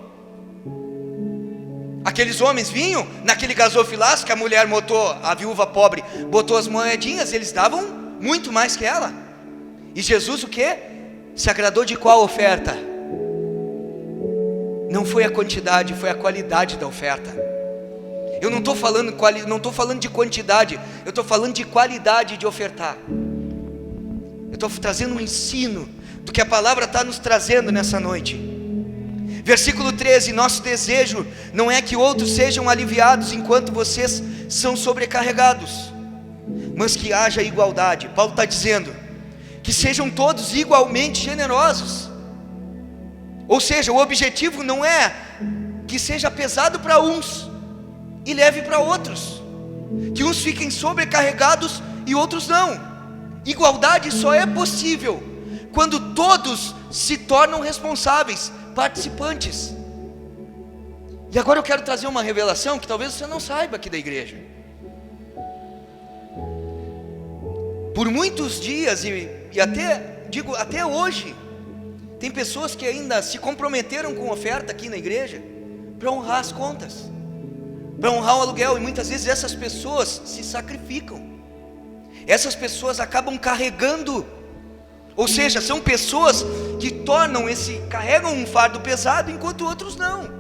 Aqueles homens vinham naquele gasofilaço que a mulher botou, a viúva pobre, botou as moedinhas, eles davam muito mais que ela. E Jesus o quê? Se agradou de qual oferta? Não foi a quantidade, foi a qualidade da oferta. Eu não estou falando de quantidade, eu estou falando de qualidade de ofertar. Eu estou trazendo um ensino do que a palavra está nos trazendo nessa noite. Versículo 13, nosso desejo não é que outros sejam aliviados enquanto vocês são sobrecarregados, mas que haja igualdade. Paulo está dizendo que sejam todos igualmente generosos. Ou seja, o objetivo não é que seja pesado para uns e leve para outros, que uns fiquem sobrecarregados e outros não. Igualdade só é possível quando todos se tornam responsáveis, participantes. E agora eu quero trazer uma revelação que talvez você não saiba aqui da igreja. Por muitos dias e até hoje, tem pessoas que ainda se comprometeram com oferta aqui na igreja para honrar as contas, para honrar o aluguel, e muitas vezes essas pessoas se sacrificam. Essas pessoas acabam carregando, ou seja, são pessoas que carregam um fardo pesado, enquanto outros não.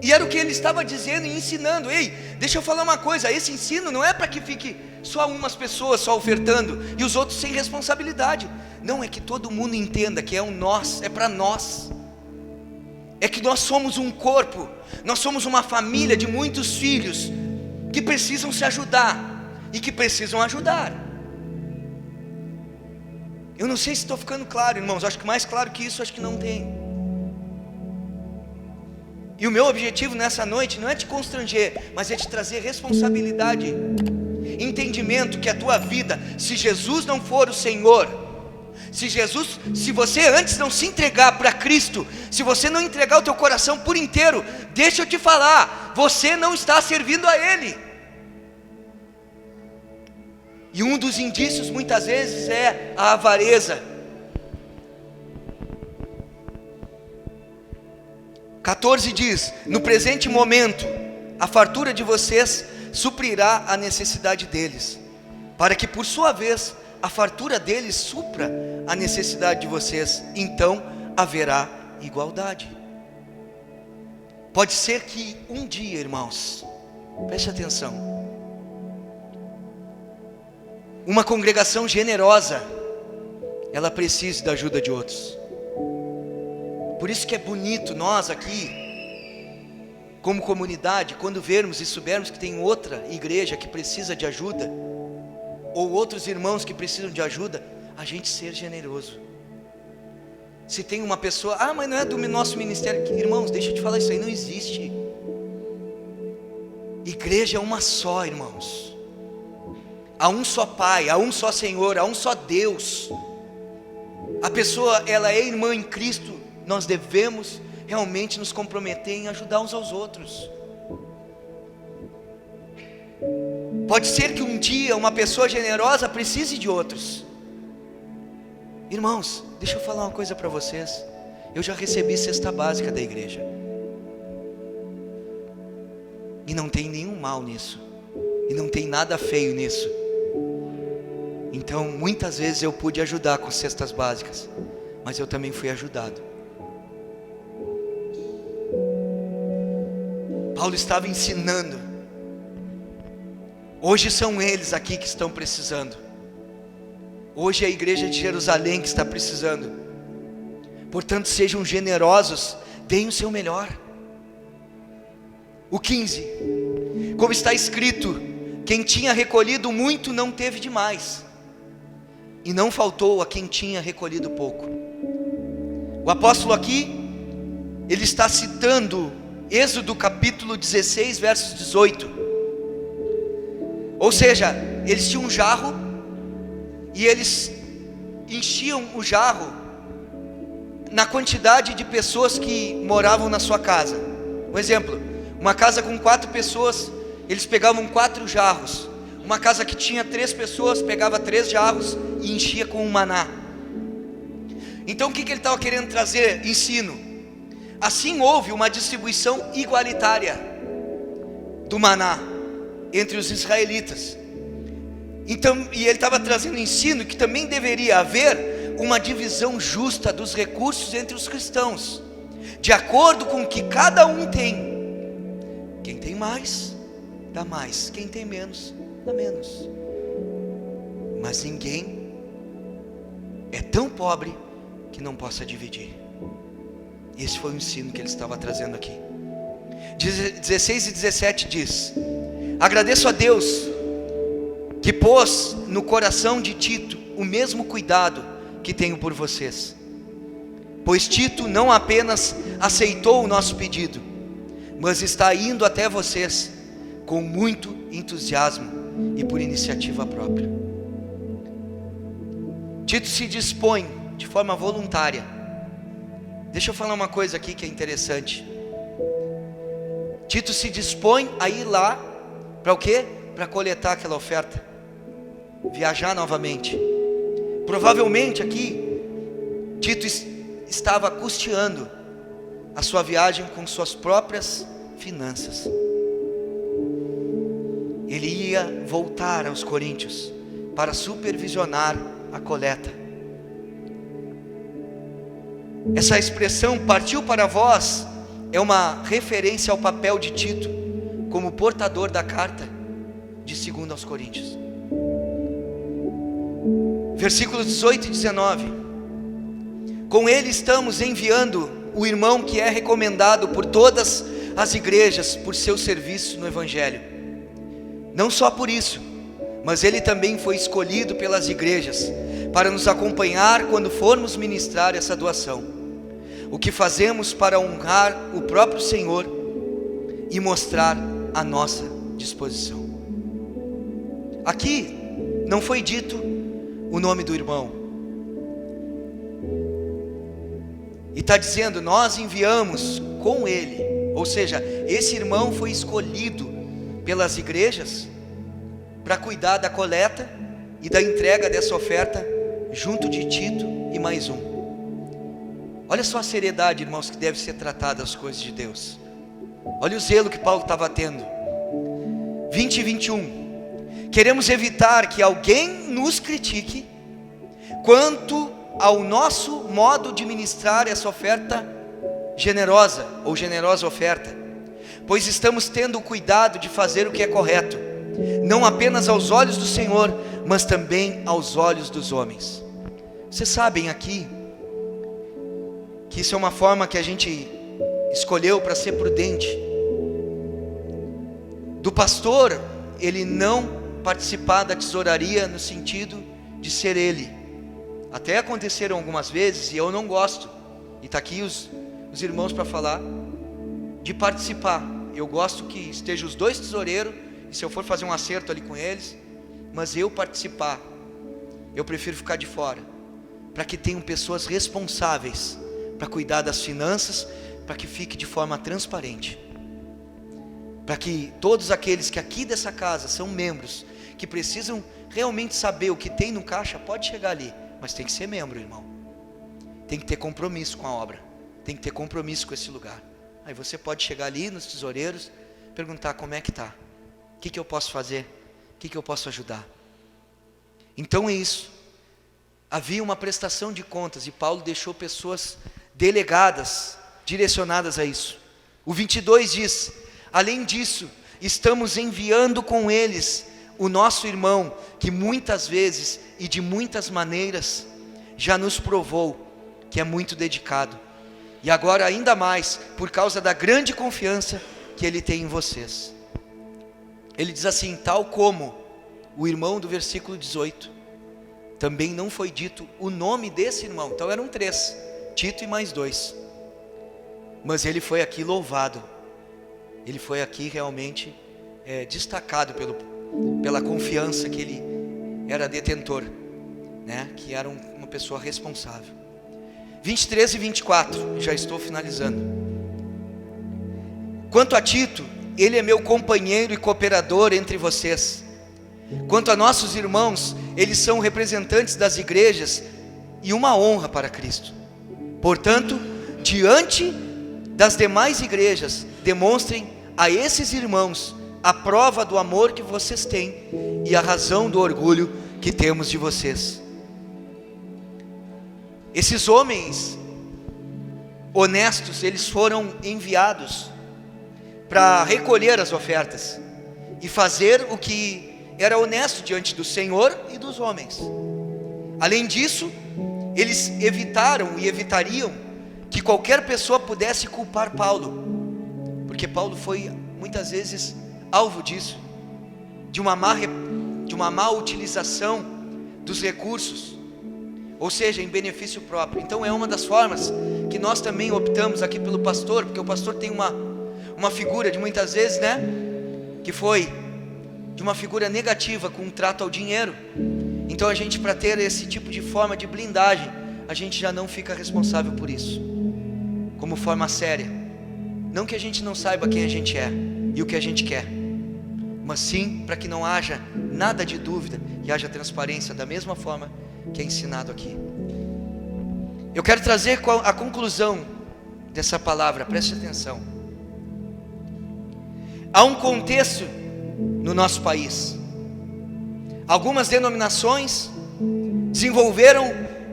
E era o que ele estava dizendo e ensinando. Ei, deixa eu falar uma coisa, esse ensino não é para que fique só umas pessoas só ofertando e os outros sem responsabilidade. Não, é que todo mundo entenda que é um nós, é para nós. É que nós somos um corpo, nós somos uma família de muitos filhos que precisam se ajudar e que precisam ajudar. Eu não sei se estou ficando claro, irmãos. Acho que mais claro que isso, acho que não tem. E o meu objetivo nessa noite não é te constranger, mas é te trazer responsabilidade, entendimento que a tua vida, se Jesus não for o Senhor, se você antes não se entregar para Cristo, se você não entregar o teu coração por inteiro, deixa eu te falar, você não está servindo a Ele. E um dos indícios muitas vezes é a avareza. 14 diz: no presente momento, a fartura de vocês suprirá a necessidade deles, para que por sua vez a fartura deles supra a necessidade de vocês, então haverá igualdade. Pode ser que um dia, irmãos, preste atenção, uma congregação generosa, ela precise da ajuda de outros. Por isso que é bonito nós aqui, como comunidade, quando vermos e soubermos que tem outra igreja que precisa de ajuda, ou outros irmãos que precisam de ajuda, a gente ser generoso. Se tem uma pessoa, mas não é do nosso ministério, irmãos, deixa eu te falar, isso aí não existe. Igreja é uma só, irmãos. Há um só Pai, há um só Senhor, há um só Deus. A pessoa, ela é irmã em Cristo. Nós devemos realmente nos comprometer em ajudar uns aos outros. Pode ser que um dia uma pessoa generosa precise de outros. Irmãos, deixa eu falar uma coisa para vocês. Eu já recebi cesta básica da igreja, e não tem nenhum mal nisso, e não tem nada feio nisso. Então muitas vezes eu pude ajudar com cestas básicas, mas eu também fui ajudado. Paulo estava ensinando. Hoje são eles aqui que estão precisando. Hoje é a igreja de Jerusalém que está precisando. Portanto, sejam generosos, deem o seu melhor. O 15: como está escrito, quem tinha recolhido muito não teve demais, e não faltou a quem tinha recolhido pouco. O apóstolo aqui, ele está citando Êxodo capítulo 16, versos 18. Ou seja, eles tinham um jarro, e eles enchiam o jarro na quantidade de pessoas que moravam na sua casa. Um exemplo, uma casa com 4 pessoas, eles pegavam 4 jarros. Uma casa que tinha 3 pessoas, pegava 3 jarros e enchia com um maná. Então o que ele estava querendo trazer? Ensino. Assim houve uma distribuição igualitária do maná entre os israelitas. Então, e ele estava trazendo ensino que também deveria haver uma divisão justa dos recursos entre os cristãos, de acordo com o que cada um tem. Quem tem mais, dá mais. Quem tem menos, dá menos. Mas ninguém é tão pobre que não possa dividir. Esse foi o ensino que ele estava trazendo aqui. 16 e 17 diz: agradeço a Deus que pôs no coração de Tito o mesmo cuidado que tenho por vocês, pois Tito não apenas aceitou o nosso pedido, mas está indo até vocês com muito entusiasmo e por iniciativa própria. Tito se dispõe de forma voluntária. Deixa eu falar uma coisa aqui que é interessante. Tito se dispõe a ir lá, para o quê? Para coletar aquela oferta, viajar novamente. Provavelmente aqui, Tito estava custeando a sua viagem com suas próprias finanças. Ele ia voltar aos Coríntios para supervisionar a coleta. Essa expressão partiu para vós é uma referência ao papel de Tito como portador da carta de 2 aos Coríntios. Versículos 18 e 19: com ele estamos enviando o irmão que é recomendado por todas as igrejas por seu serviço no Evangelho. Não só por isso, mas ele também foi escolhido pelas igrejas para nos acompanhar quando formos ministrar essa doação. o que fazemos para honrar o próprio Senhor e mostrar a nossa disposição. Aqui não foi dito o nome do irmão, e está dizendo: nós enviamos com ele, ou seja, esse irmão foi escolhido pelas igrejas para cuidar da coleta e da entrega dessa oferta junto de Tito e mais um. Olha só a seriedade, irmãos, que deve ser tratada as coisas de Deus. Olha o zelo que Paulo estava tendo. 20 e 21. Queremos evitar que alguém nos critique quanto ao nosso modo de ministrar essa oferta generosa, ou generosa oferta, pois estamos tendo o cuidado de fazer o que é correto, não apenas aos olhos do Senhor, mas também aos olhos dos homens. Vocês sabem aqui que isso é uma forma que a gente escolheu para ser prudente, do pastor ele não participar da tesouraria no sentido de ser ele. Até aconteceram algumas vezes, e eu não gosto, e está aqui os irmãos para falar, de participar. Eu gosto que estejam os dois tesoureiros, e se eu for fazer um acerto ali com eles, mas eu participar, eu prefiro ficar de fora, para que tenham pessoas responsáveis para cuidar das finanças, para que fique de forma transparente, para que todos aqueles que aqui dessa casa são membros, que precisam realmente saber o que tem no caixa, pode chegar ali, mas tem que ser membro, irmão, tem que ter compromisso com a obra, tem que ter compromisso com esse lugar. Aí você pode chegar ali nos tesoureiros, perguntar como é que está, o que eu posso fazer, o que eu posso ajudar. Então é isso, havia uma prestação de contas, e Paulo deixou pessoas delegadas, direcionadas a isso. O 22 diz: além disso, estamos enviando com eles o nosso irmão, que muitas vezes e de muitas maneiras já nos provou que é muito dedicado, e agora ainda mais por causa da grande confiança que ele tem em vocês. Ele diz assim: tal como o irmão do versículo 18, também não foi dito o nome desse irmão, então eram 3, Tito e mais 2, mas ele foi aqui louvado, ele foi aqui realmente destacado pela confiança que ele era detentor, né? Que era uma pessoa responsável. 23 e 24, já estou finalizando. Quanto a Tito, ele é meu companheiro e cooperador entre vocês. Quanto a nossos irmãos, eles são representantes das igrejas e uma honra para Cristo. Portanto, diante das demais igrejas, demonstrem a esses irmãos a prova do amor que vocês têm e a razão do orgulho que temos de vocês. Esses homens honestos, eles foram enviados para recolher as ofertas e fazer o que era honesto diante do Senhor e dos homens. Além disso, eles evitaram e evitariam que qualquer pessoa pudesse culpar Paulo, porque Paulo foi muitas vezes alvo disso, de uma má utilização dos recursos, ou seja, em benefício próprio. Então é uma das formas que nós também optamos aqui pelo pastor, porque o pastor tem uma figura de muitas vezes, né, que foi de uma figura negativa com um trato ao dinheiro. Então a gente, para ter esse tipo de forma de blindagem, a gente já não fica responsável por isso, como forma séria. Não que a gente não saiba quem a gente é e o que a gente quer, mas sim para que não haja nada de dúvida e haja transparência, da mesma forma que é ensinado aqui. Eu quero trazer a conclusão dessa palavra, preste atenção. Há um contexto no nosso país. Algumas denominações desenvolveram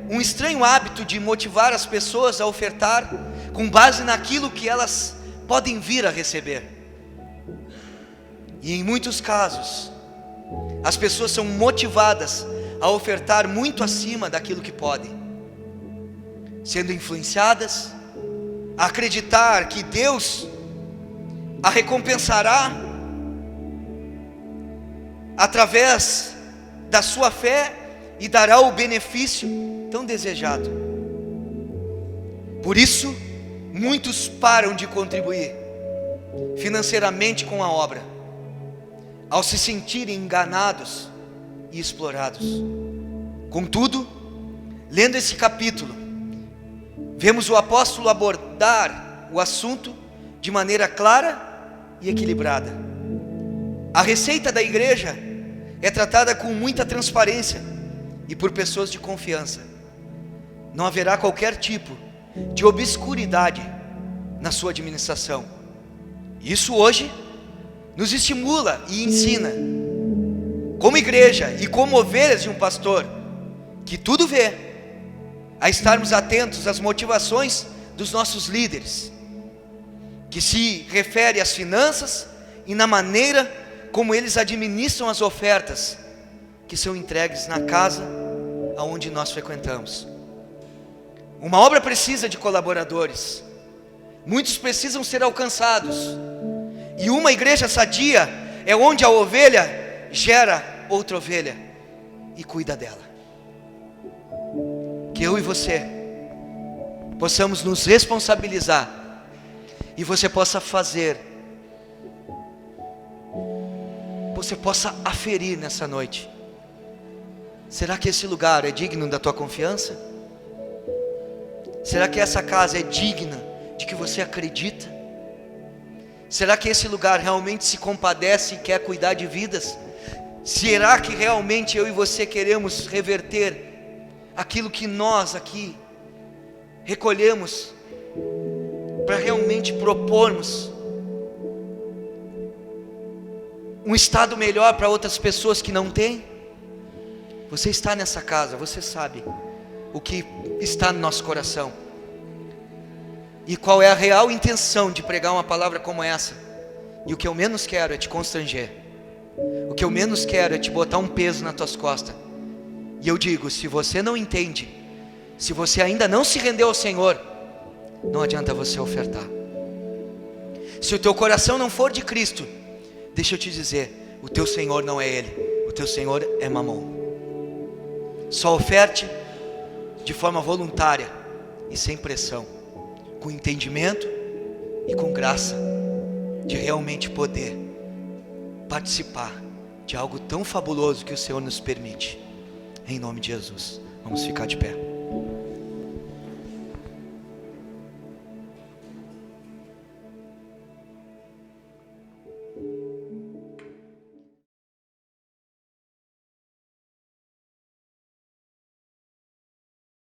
um estranho hábito de motivar as pessoas a ofertar com base naquilo que elas podem vir a receber. E em muitos casos, as pessoas são motivadas a ofertar muito acima daquilo que podem, sendo influenciadas a acreditar que Deus a recompensará através da sua fé e dará o benefício tão desejado. Por isso, muitos param de contribuir financeiramente com a obra, ao se sentirem enganados e explorados. Contudo, lendo esse capítulo, vemos o apóstolo abordar o assunto de maneira clara e equilibrada. A receita da igreja é tratada com muita transparência e por pessoas de confiança. Não haverá qualquer tipo de obscuridade na sua administração. Isso hoje nos estimula e ensina, como igreja e como ovelhas de um pastor, que tudo vê, a estarmos atentos às motivações dos nossos líderes, que se refere às finanças e na maneira como eles administram as ofertas que são entregues na casa aonde nós frequentamos. Uma obra precisa de colaboradores, muitos precisam ser alcançados, e uma igreja sadia é onde a ovelha gera outra ovelha e cuida dela. Que eu e você possamos nos responsabilizar, e você possa fazer, você possa aferir nessa noite: será que esse lugar é digno da tua confiança? Será que essa casa é digna de que você acredita? Será que esse lugar realmente se compadece e quer cuidar de vidas? Será que realmente eu e você queremos reverter aquilo que nós aqui recolhemos para realmente propormos um estado melhor para outras pessoas que não têm? Você está nessa casa, você sabe o que está no nosso coração e qual é a real intenção de pregar uma palavra como essa. E o que eu menos quero é te constranger, o que eu menos quero é te botar um peso nas tuas costas. E eu digo, se você não entende, se você ainda não se rendeu ao Senhor, não adianta você ofertar. Se o teu coração não for de Cristo, deixa eu te dizer, o teu Senhor não é Ele, o teu Senhor é Mamon. Só oferte de forma voluntária e sem pressão, com entendimento e com graça, de realmente poder participar de algo tão fabuloso que o Senhor nos permite. Em nome de Jesus, vamos ficar de pé.